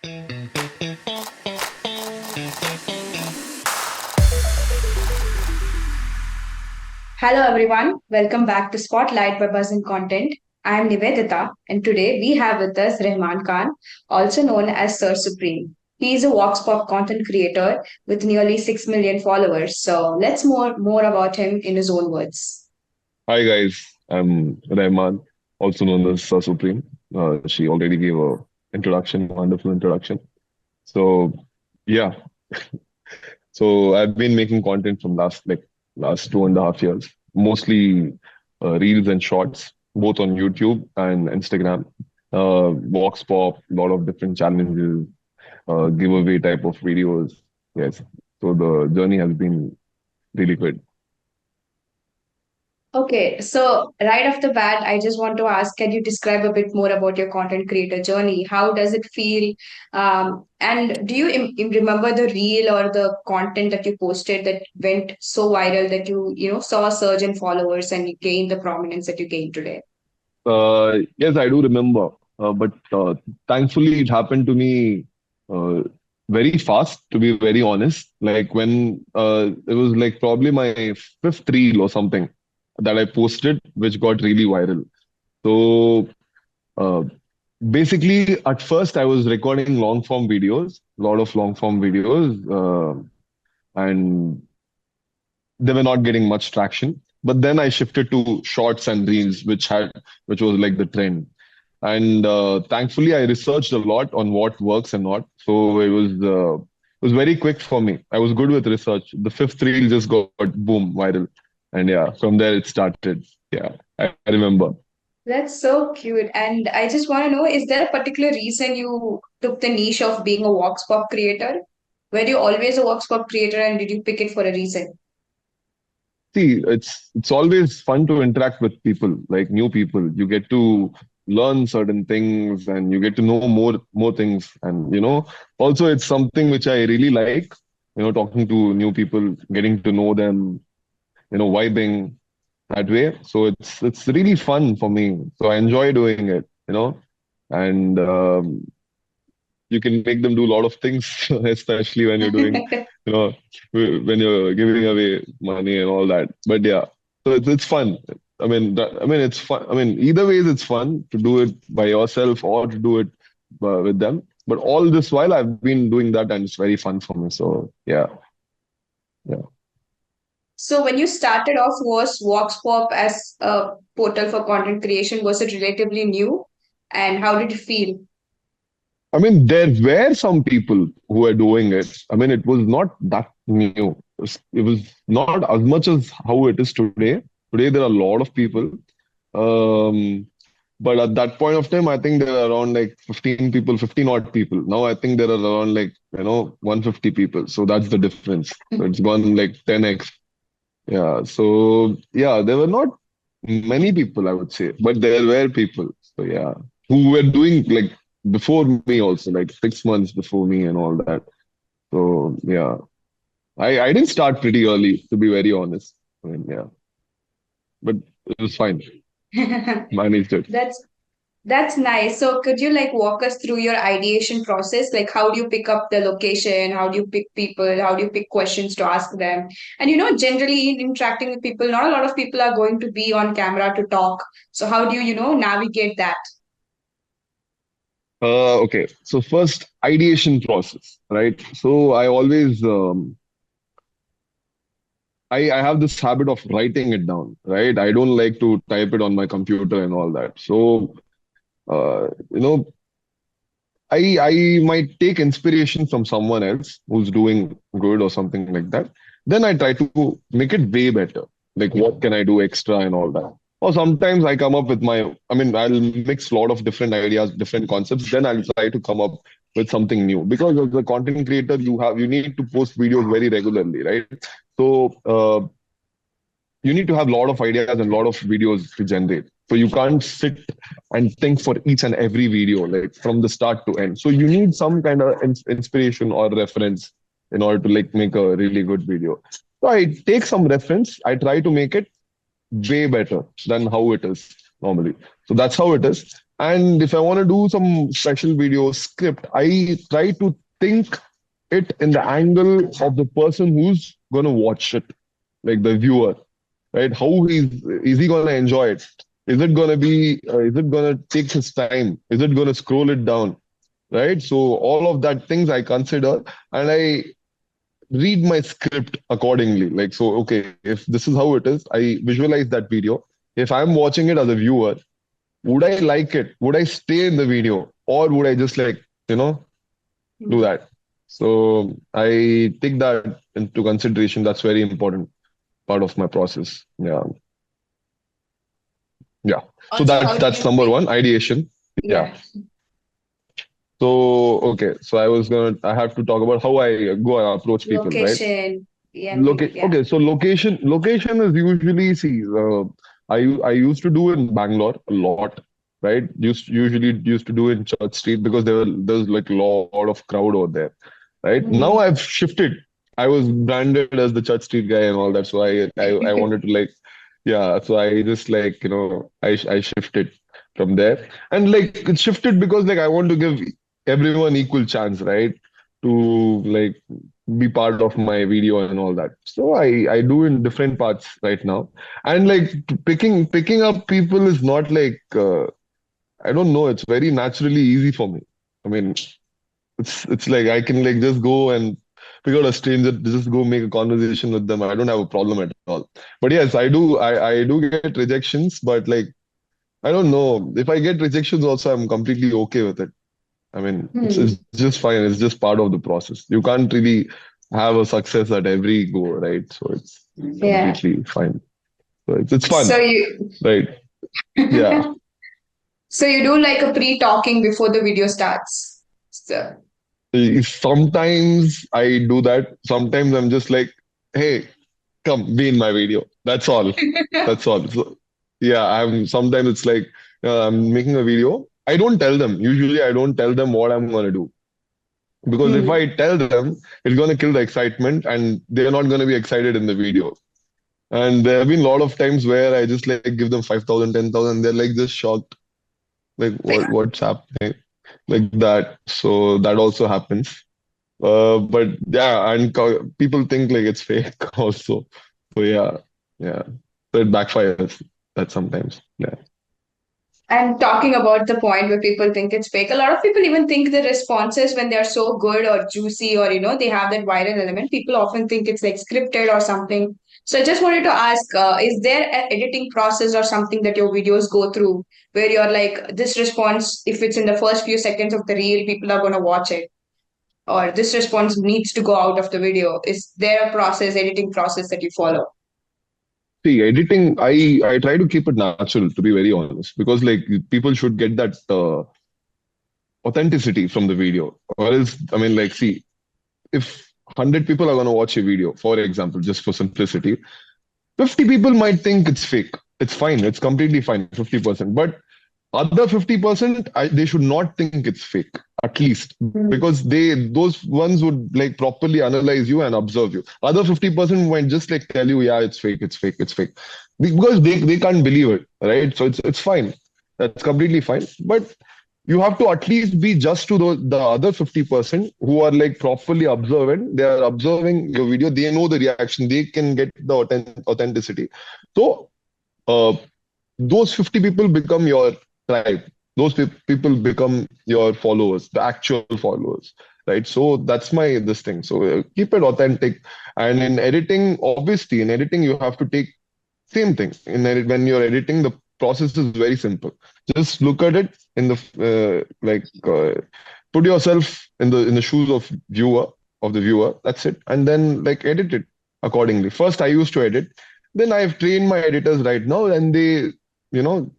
Hello everyone, welcome back to Spotlight by BuzzInContent. I am Nivedita and today we have with us Rahman Khan, also known as Sir Supreme. He is a VoxPop content creator with nearly 6 million followers. So let's more about him in his own words. Hi guys, I'm Rahman, also known as Supreme. She already gave a introduction, wonderful introduction. So yeah, so I've been making content from last 2.5 years, mostly reels and shorts, both on YouTube and Instagram. Vox Pop, a lot of different challenges, giveaway type of videos. Yes, so the journey has been really good. Okay, so right off the bat, I just want to ask, can you describe a bit more about your content creator journey? How does it feel? And do you remember the reel or the content that you posted that went so viral that you saw a surge in followers and you gained the prominence that you gained today? Yes, I do remember, but thankfully it happened to me uh, very fast, to be very honest. Like when it was like probably my fifth reel or something that I posted, which got really viral. So uh, basically, at first I was recording long form videos, a lot of long form videos, and they were not getting much traction. But then I shifted to shorts and reels, which was like the trend. And thankfully, I researched a lot on what works and not. So it was very quick for me. I was good with research. The fifth reel just got boom viral, and yeah, from there it started. Yeah, I remember. That's so cute. And I just want to know, is there a particular reason you took the niche of being a Vox Pop creator? Were you always a Vox Pop creator and did you pick it for a reason? See, it's always fun to interact with people, like new people. You get to learn certain things and you get to know more things. And also it's something which I really like, talking to new people, getting to know them, vibing that way. So it's really fun for me. So I enjoy doing it. And you can make them do a lot of things, especially when you're doing, you know, when you're giving away money and all that. But yeah, so it's fun. I mean, it's fun. I mean, either ways, it's fun to do it by yourself or to do it with them. But all this while, I've been doing that, and it's very fun for me. So yeah, yeah. So when you started off, was Vox Pop as a portal for content creation, was it relatively new? And how did you feel? I mean, there were some people who were doing it. I mean, it was not that new. It was not as much as how it is today. Today, there are a lot of people. Um, but at that point of time, I think there are around like 15 people, 15 odd people. Now, I think there are around like, 150 people. So that's the difference. So it's gone like 10x. Yeah. So, yeah, there were not many people, I would say, but there were people. So, yeah, who were doing like before me also, like 6 months before me and all that. So, yeah, I didn't start pretty early, to be very honest. I mean, yeah, but it was fine. Managed it. That's That's nice. So could you like walk us through your ideation process? Like how do you pick up the location? How do you pick people? How do you pick questions to ask them? And generally in interacting with people, not a lot of people are going to be on camera to talk. So how do you navigate that? Okay, so first ideation process, right? So I always I have this habit of writing it down, right? I don't like to type it on my computer and all that. So uh, you know, I might take inspiration from someone else who's doing good or something like that. Then I try to make it way better. Like what can I do extra and all that. Or sometimes I come up with I'll mix a lot of different ideas, different concepts. Then I'll try to come up with something new. Because as a content creator, you need to post videos very regularly, right? So you need to have a lot of ideas and a lot of videos to generate. So you can't sit and think for each and every video, like from the start to end. So you need some kind of inspiration or reference in order to like make a really good video. So I take some reference, I try to make it way better than how it is normally. So that's how it is. And if I want to do some special video script, I try to think it in the angle of the person who's going to watch it, like the viewer, right? How is he going to enjoy it? Is it going to take his time? Is it going to scroll it down? Right? So all of that things I consider, and I read my script accordingly. Like, so, okay, if this is how it is, I visualize that video. If I'm watching it as a viewer, would I like it? Would I stay in the video? Or would I just like, do Hmm. that? So I take that into consideration. That's very important part of my process. Yeah. Yeah. So Also, how do that's you number pick? one, ideation. Yeah. Yeah, So okay. So I have to talk about how I go and approach people, right? location, yeah, and things. Yeah. Okay, so location is usually, see, I used to do in Bangalore a lot, right? Usually used to do in Church Street because there's like a lot of crowd over there, right? Now Mhm. I've shifted. I was branded as the Church Street guy and all that, so I wanted to like, yeah, so I just like, I shifted from there. And like it shifted because like I want to give everyone equal chance, right? To like be part of my video and all that. So I do in different parts right now. And like picking up people is not like I don't know, it's very naturally easy for me. I mean, it's like I can like just go and pick out a stranger, just go make a conversation with them. I don't have a problem at all. But yes, I do get rejections, but like I don't know. If I get rejections also, I'm completely okay with it. I mean, it's Hmm. just fine. It's just part of the process. You can't really have a success at every go, right? So it's Yeah. completely fine. So it's fun, So you right? Yeah. so you do like a pre-talking before the video starts. So Sometimes I do that. Sometimes I'm just like, hey, come be in my video. That's all. That's all. So, yeah, I'm sometimes it's like I'm making a video. I don't tell them. Usually I don't tell them what I'm gonna do. Because if Hmm. I tell them, it's gonna kill the excitement and they're not gonna be excited in the video. And there have been a lot of times where I just like give them 5,000, 10,000. They're like just shocked, like what's happening, like that. So that also happens. But yeah, and people think like it's fake also. So yeah, yeah. So it backfires that sometimes. Yeah. And talking about the point where people think it's fake, a lot of people even think the responses when they're so good or juicy or they have that viral element, people often think it's like scripted or something. So I just wanted to ask, is there an editing process or something that your videos go through where you're like, this response, if it's in the first few seconds of the reel, people are going to watch it, or this response needs to go out of the video? Is there a process, editing process that you follow? See, editing, I try to keep it natural, to be very honest, because like people should get that authenticity from the video. Or else, I mean, like, see, if 100 people are going to watch a video, for example, just for simplicity, 50 people might think it's fake. It's fine. It's completely fine, 50%. But other 50%, they should not think it's fake, at least, Mm. because those ones would like properly analyze you and observe you. Other 50% might just like tell you, yeah, it's fake, it's fake, it's fake. Because they can't believe it, right? So it's fine. That's completely fine. But you have to at least be just to the other 50% who are like properly observant. They are observing your video. They know the reaction. They can get the authenticity. So uh, those 50 people become your tribe. Those people become your followers, the actual followers, right? So that's my this thing. So keep it authentic. And in editing, obviously, in editing, you have to take same thing. When you're editing, the process is very simple. Just look at it in the put yourself in the shoes of the viewer. That's it, and then like edit it accordingly. First, I used to edit. Then I've trained my editors right now, and they, you know,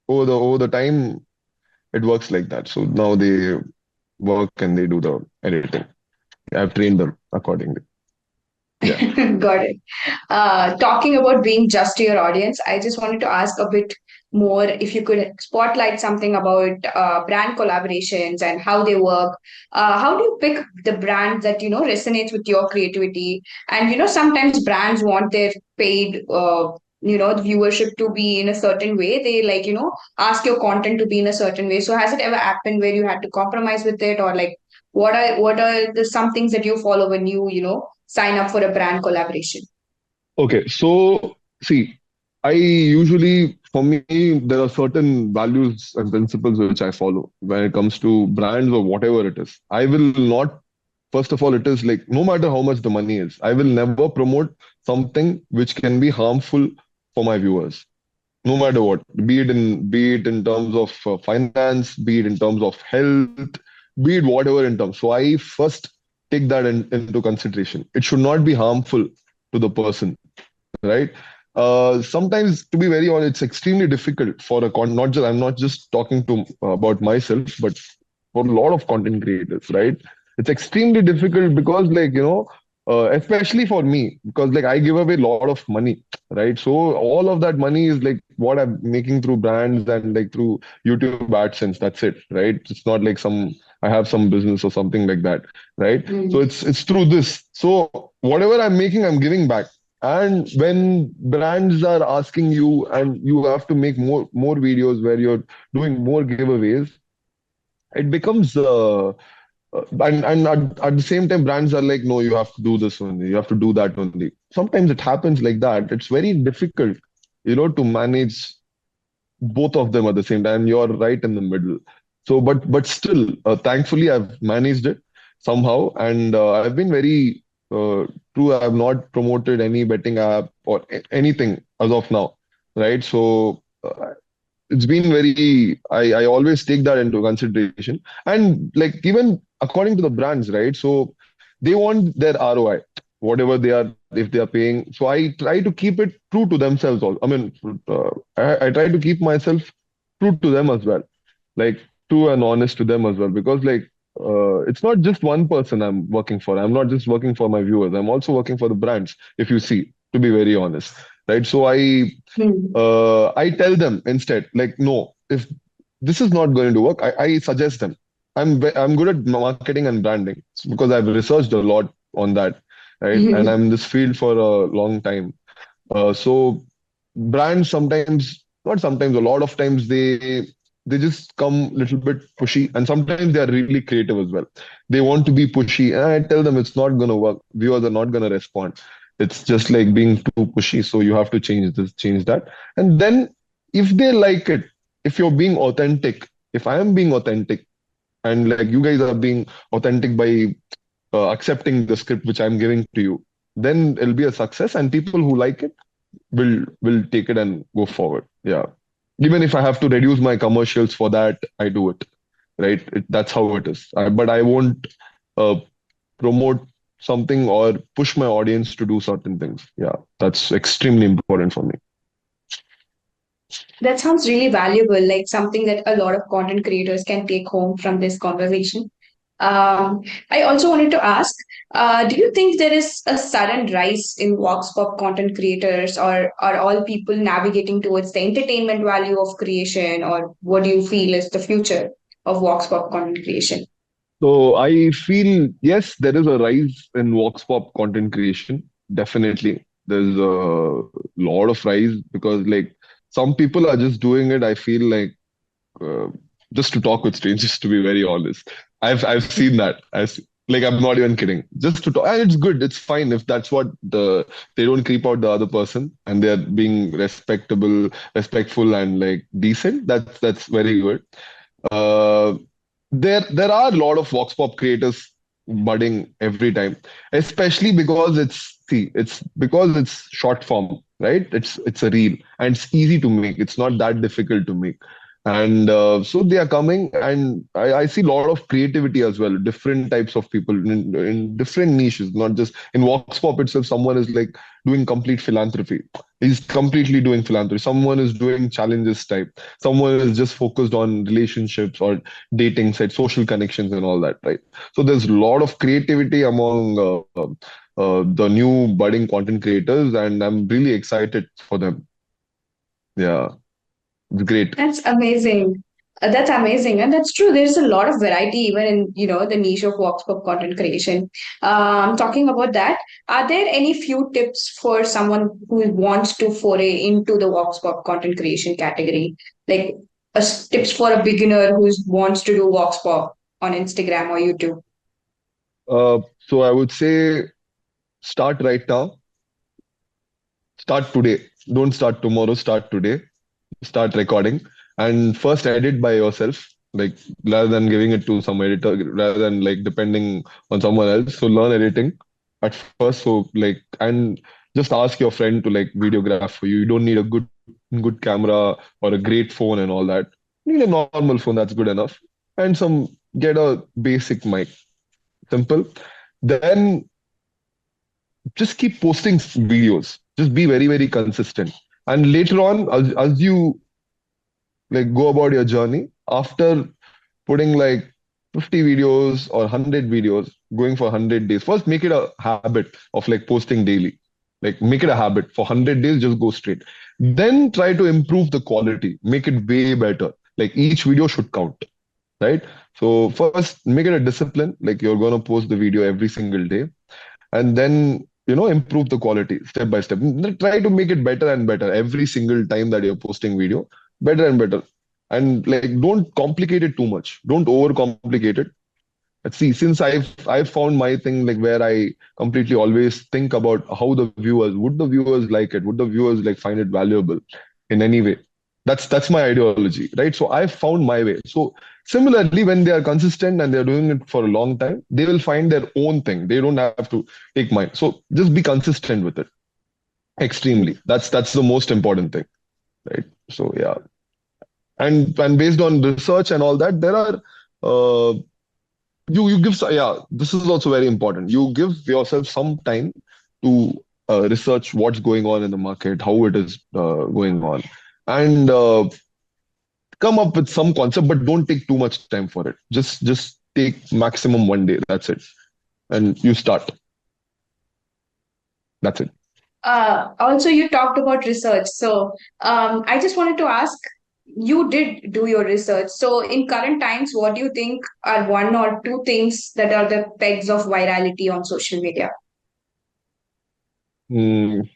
over the time, it works like that. So now they work and they do the editing. I've trained them accordingly. Yeah. Got it. Talking about being just to your audience, I just wanted to ask a bit more if you could spotlight something about brand collaborations and how they work. How do you pick the brand that resonates with your creativity? And sometimes brands want their paid the viewership to be in a certain way. They like, ask your content to be in a certain way. So has it ever happened where you had to compromise with it, or like what are the some things that you follow when you sign up for a brand collaboration? Okay, so see, I usually, for me, there are certain values and principles which I follow when it comes to brands or whatever it is. I will not, first of all, it is like no matter how much the money is, I will never promote something which can be harmful for my viewers, no matter what, be it in terms of finance, be it in terms of health, be it whatever in terms. So I first take that into consideration. It should not be harmful to the person, right? Sometimes, to be very honest, it's extremely difficult for not just, I'm not just talking to about myself, but for a lot of content creators, right? It's extremely difficult because, like, especially for me, because like I give away a lot of money, right? So all of that money is like what I'm making through brands and like through YouTube AdSense. That's it, right? It's not like I have some business or something like that, right? So Mm. it's through this. So whatever I'm making, I'm giving back. And when brands are asking you and you have to make more videos where you're doing more giveaways, it becomes and at the same time brands are like, no, you have to do this only, you have to do that only. Sometimes it happens like that. It's very difficult, to manage both of them at the same time. You're right in the middle. So but still, thankfully I've managed it somehow, and I've been very true. I've not promoted any betting app or anything as of now, right? So it's been very, I always take that into consideration. And like even according to the brands, right? So they want their ROI, whatever they are, if they are paying. So I try to keep it true to themselves also. I mean, I try to keep myself true to them as well, like true and honest to them as well, because like it's not just one person I'm working for. I'm not just working for my viewers. I'm also working for the brands, if you see, to be very honest, right? So Hmm. I tell them instead, like, no, if this is not going to work, I suggest them. I'm good at marketing and branding because I've researched a lot on that, right? And I'm in this field for a long time. So brands sometimes, not sometimes, a lot of times they just come a little bit pushy, and sometimes they are really creative as well. They want to be pushy, and I tell them it's not gonna work. Viewers are not gonna respond. It's just like being too pushy. So you have to change this, change that, and then if they like it, if you're being authentic, if I am being authentic, and like you guys are being authentic by accepting the script which I'm giving to you, then it'll be a success, and people who like it will take it and go forward. Yeah. Even if I have to reduce my commercials for that, I do it. Right. That's how it is. But I won't uh, promote something or push my audience to do certain things. Yeah. That's extremely important for me. That sounds really valuable, like something that a lot of content creators can take home from this conversation. I also wanted to ask, do you think there is a sudden rise in Vox Pop content creators, or are all people navigating towards the entertainment value of creation, or what do you feel is the future of Vox Pop content creation? So I feel, yes, there is a rise in Vox Pop content creation. Definitely. There's a lot of rise because like some people are just doing it. I feel like uh, just to talk with strangers, to be very honest. I've seen that. Like I'm not even kidding. Just to talk, and it's good. It's fine if that's what they don't creep out the other person and they're being respectful, and like decent. That's very good. Uh, there are a lot of vox pop creators budding every time, especially because it's short form, right? It's a reel and it's easy to make. It's not that difficult to make. And so they are coming, and I see a lot of creativity as well. Different types of people in different niches, not just in Vox Pop itself. Someone is like doing complete philanthropy. He's completely doing philanthropy. Someone is doing challenges type. Someone is just focused on relationships or dating sites, social connections, and all that, right? So there's a lot of creativity among the new budding content creators, and I'm really excited for them. Yeah, it's great. That's amazing. That's amazing, and that's true. There's a lot of variety even in the niche of VoxPop content creation. Talking about that, are there any few tips for someone who wants to foray into the VoxPop content creation category, like tips for a beginner who wants to do VoxPop on Instagram or YouTube? So I would say start right now, start today. Don't start tomorrow, start today. Start recording and first edit by yourself, like rather than giving it to some editor, rather than like depending on someone else. So learn editing at first. So like, and just ask your friend to like videograph for you. You don't need a good camera or a great phone and all that. You need a normal phone, that's good enough. And some get a basic mic. Simple. Then just keep posting videos. Just be very, very consistent. And later on, as you like go about your journey after putting like 50 videos or 100 videos, going for 100 days. First make it a habit of like posting daily, like make it a habit for 100 days, just go straight. Then try to improve the quality, make it way better. Like each video should count, right? So first make it a discipline, like you're going to post the video every single day, and then improve the quality step by step. Try to make it better and better every single time that you're posting video, better and better. And like don't complicate it too much, don't overcomplicate it. Let's see, since I've found my thing, like where I completely always think about how the viewers, would the viewers like it, would the viewers like find it valuable in any way. That's my ideology, right? So I've found my way. So similarly, when they are consistent and they're doing it for a long time, they will find their own thing. They don't have to take mine. So just be consistent with it. Extremely. That's the most important thing, right? So yeah. And based on research and all that, there are uh, you give yeah, this is also very important. You give yourself some time to research what's going on in the market, how it is going on, and come up with some concept, but don't take too much time for it. Just take maximum 1 day, that's it. And you start. That's it. Also, you talked about research. So, I just wanted to ask, you did do your research. So, in current times, what do you think are one or two things that are the pegs of virality on social media? Mm,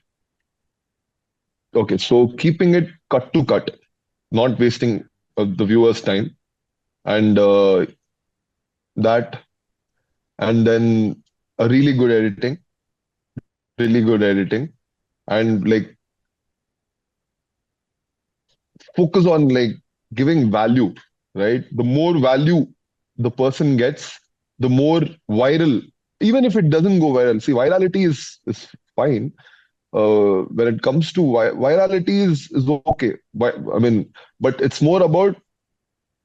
okay, so keeping it cut to cut, not wasting the viewer's time, and that, and then a really good editing, and like focus on like giving value, right? The more value the person gets, the more viral. Even if it doesn't go viral, see, virality is fine. When it comes to virality is okay. I mean, but it's more about,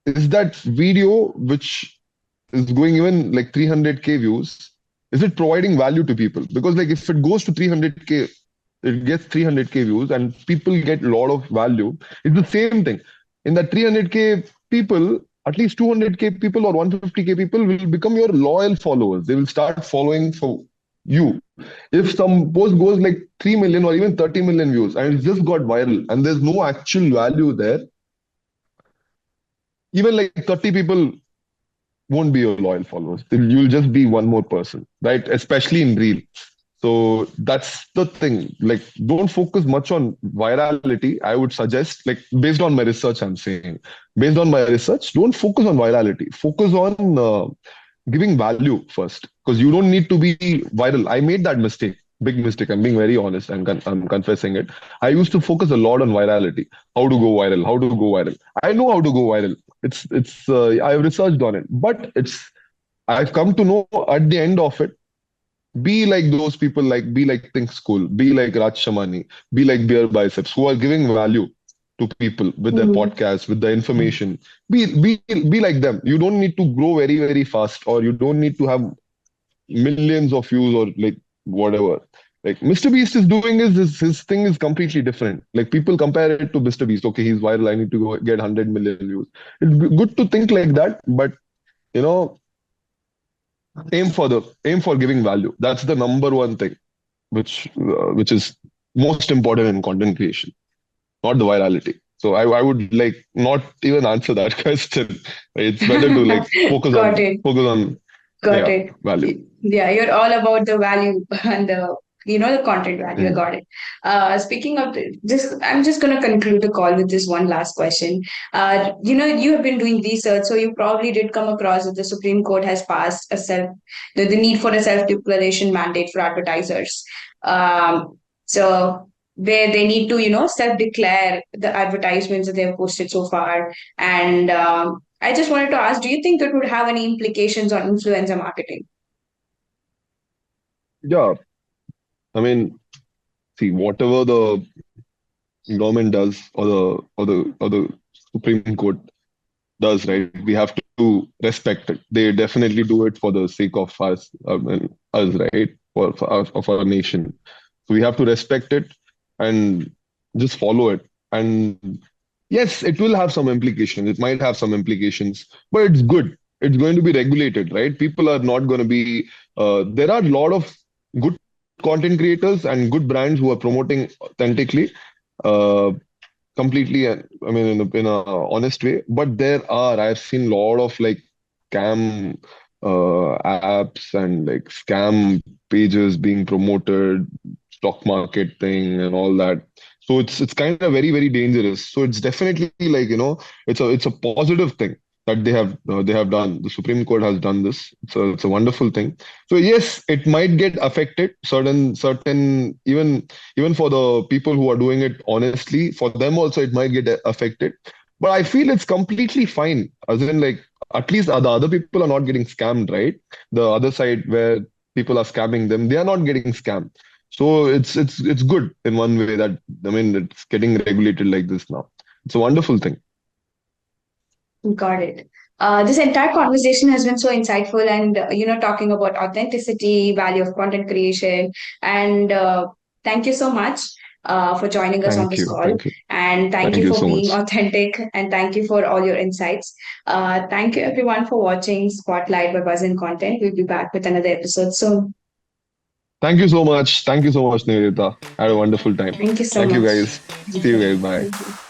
is that video which is going even like 300K views, is it providing value to people? Because like if it goes to 300K, it gets 300K views and people get a lot of value. It's the same thing. In that 300K people, at least 200K people or 150K people will become your loyal followers. They will start following for you. If some post goes like 3 million or even 30 million views and it just got viral and there's no actual value there, even like 30 people won't be your loyal followers. You'll just be one more person, right? Especially in Reel. So that's the thing. Like, don't focus much on virality. I would suggest, like, based on my research, I'm saying, based on my research, don't focus on virality. Focus on giving value first, because you don't need to be viral. I made that mistake, big mistake. I'm being very honest. I'm confessing it. I used to focus a lot on virality. How to go viral? How to go viral? I know how to go viral. It's I've researched on it, but I've come to know at the end of it, be like those people, like be like Think School, be like Raj Shamani, be like Beer Biceps, who are giving value to people with their Mhm. podcast, with the information. Be like them. You don't need to grow very, very fast, or you don't need to have millions of views or like whatever. Like Mr. Beast is doing is his thing is completely different. Like people compare it to Mr. Beast. Okay, he's viral. I need to go get 100 million views. It's good to think like that, but you know, aim for giving value. That's the number one thing, which is most important in content creation, not the virality. So I would like not even answer that question. It's better to like Got it. focus on Got yeah, it. value. Yeah, you're all about the value and the content value. I Mm. got it. Speaking of this, I'm just going to conclude the call with this one last question. You have been doing research, so you probably did come across that the Supreme Court has passed the need for a self-declaration mandate for advertisers. So where they need to, self-declare the advertisements that they have posted so far. And I just wanted to ask, do you think that would have any implications on influencer marketing? Yeah, I mean, see, whatever the government does or the Supreme Court does, right? We have to respect it. They definitely do it for the sake of us, us, right? Of our nation. So we have to respect it and just follow it. And yes, it will have some implications. It might have some implications, but it's good. It's going to be regulated, right? People are not going to be. There are a lot of good content creators and good brands who are promoting authentically. Uh, Completely I mean in a honest way, but I've seen a lot of like scam apps and like scam pages being promoted, stock market thing and all that. So it's kind of very dangerous. So it's definitely like it's a positive thing that they have done. The Supreme Court has done this. It's a wonderful thing. So yes, it might get affected. Certain even for the people who are doing it honestly, for them also it might get affected. But I feel it's completely fine. As in, like, at least the other people are not getting scammed, right? The other side where people are scamming them, they are not getting scammed. So it's good in one way that I mean it's getting regulated like this now. It's a wonderful thing. Got it. This entire conversation has been so insightful and, talking about authenticity, value of content creation. And thank you so much for joining us on Thank this you, call. thank you, And thank thank you you for so being much. authentic. And thank you for all your insights. Thank you, everyone, for watching Spotlight by Buzz in Content. We'll be back with another episode soon. Thank you so much. Thank you so much, Nivedita. I had a wonderful time. Thank you so Thank you much. guys. Thank See you you. guys. Bye. Thank you.